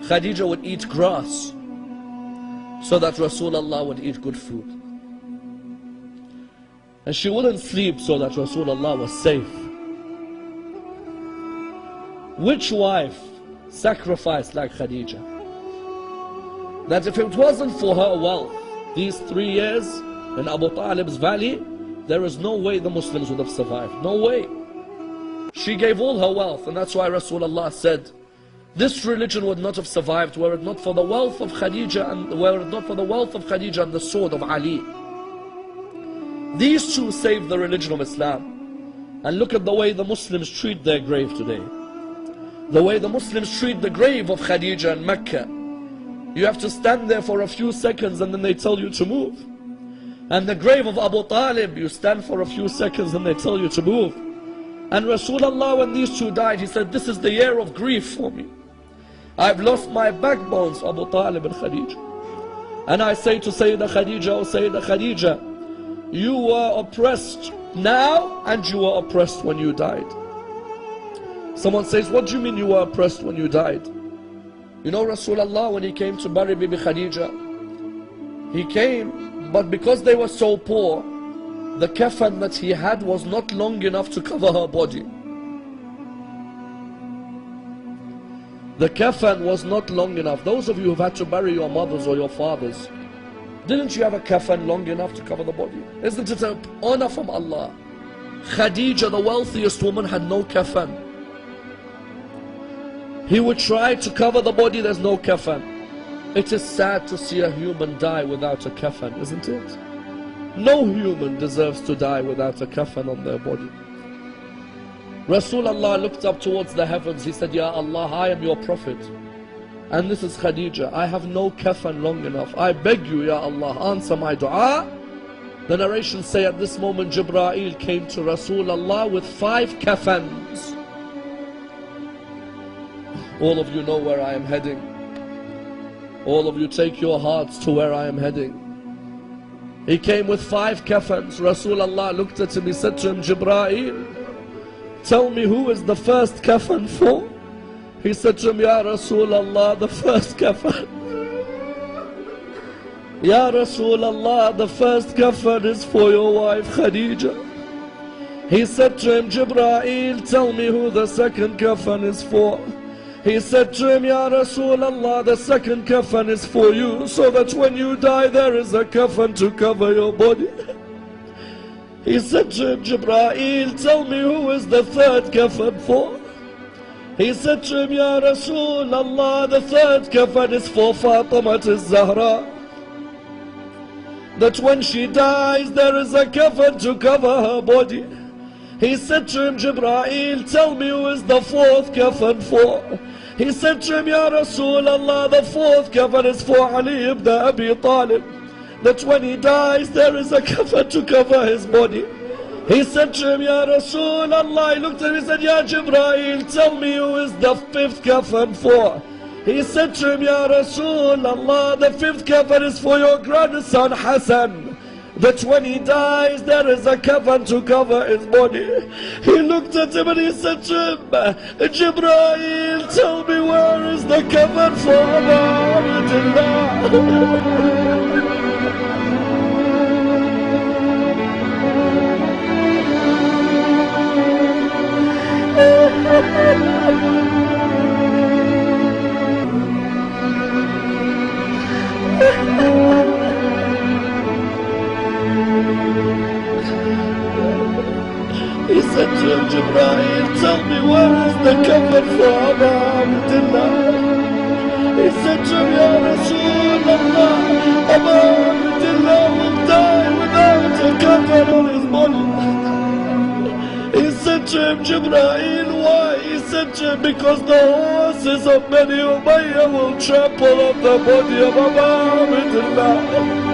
Khadija would eat grass so that Rasulullah would eat good food. And she wouldn't sleep so that Rasulullah was safe. Which wife sacrificed like Khadija? That if it wasn't for her wealth, these 3 years in Abu Talib's valley, there is no way the Muslims would have survived. No way. She gave all her wealth, and that's why Rasulullah said, this religion would not have survived were it not for the wealth of Khadija and the sword of Ali. These two saved the religion of Islam. And look at the way the Muslims treat their grave today. The way the Muslims treat the grave of Khadija in Mecca. You have to stand there for a few seconds and then they tell you to move. And the grave of Abu Talib, you stand for a few seconds and they tell you to move. And Rasulullah, when these two died, he said, this is the year of grief for me. I've lost my backbones, Abu Talib and Khadija. And I say to Sayyida Khadija, oh Sayyida Khadija, you were oppressed now and you were oppressed when you died. Someone says, what do you mean you were oppressed when you died? You know Rasulullah, when he came to bury Bibi Khadija, he came, but because they were so poor, the kafan that he had was not long enough to cover her body. The kafan was not long enough. Those of you who've had to bury your mothers or your fathers, didn't you have a kafan long enough to cover the body? Isn't it an honor from Allah? Khadija, the wealthiest woman, had no kafan. He would try to cover the body, there's no kafan. It is sad to see a human die without a kafan, isn't it? No human deserves to die without a kafan on their body. Rasulullah looked up towards the heavens. He said, Ya Allah, I am your prophet. And this is Khadija. I have no kafan long enough. I beg you, Ya Allah, answer my dua. The narrations say at this moment, Jibreel came to Rasulullah with 5 kafans. All of you know where I am heading. All of you take your hearts to where I am heading. He came with 5 kafans. Rasulullah looked at him. He said to him, Jibreel, tell me who is the first kafan for? He said to him, Ya Rasulullah, the first kafan. Ya Rasulullah, the first kafan is for your wife Khadija. He said to him, Jibreel, tell me who the second kafan is for. He said to him, Ya Rasulullah, the second kafan is for you, so that when you die there is a kafan to cover your body. He said to him, Jibreel, tell me who is the third kafan for? He said to him, Ya Rasulullah, the third kafan is for Fatima al-Zahra. That when she dies there is a kafan to cover her body. He said to him, Jibreel, tell me who is the fourth kafan for? He said to him, Ya Rasulullah, the fourth kafan is for Ali ibn Abi Talib. That when he dies there is a kafan to cover his body. He said to him, Ya Rasulullah, he looked at him, he said, Ya Jibreel, tell me who is the fifth kafan for? He said to him, Ya Rasulullah, the fifth kafan is for your grandson Hassan. That when he dies there is a kafan to cover his body. He looked at him and he said to him, Jibreel, tell me where is the kafan for Abdullah? He said to him, Jibreel, tell me where is the kafan for Abdullah? He said to him, Ya Rasulullah, Abdullah will die without a kafan on his body. He said to him, Jibreel, why? He said to him, because the horses of Bani Umayyah will trample on the body of Abdullah.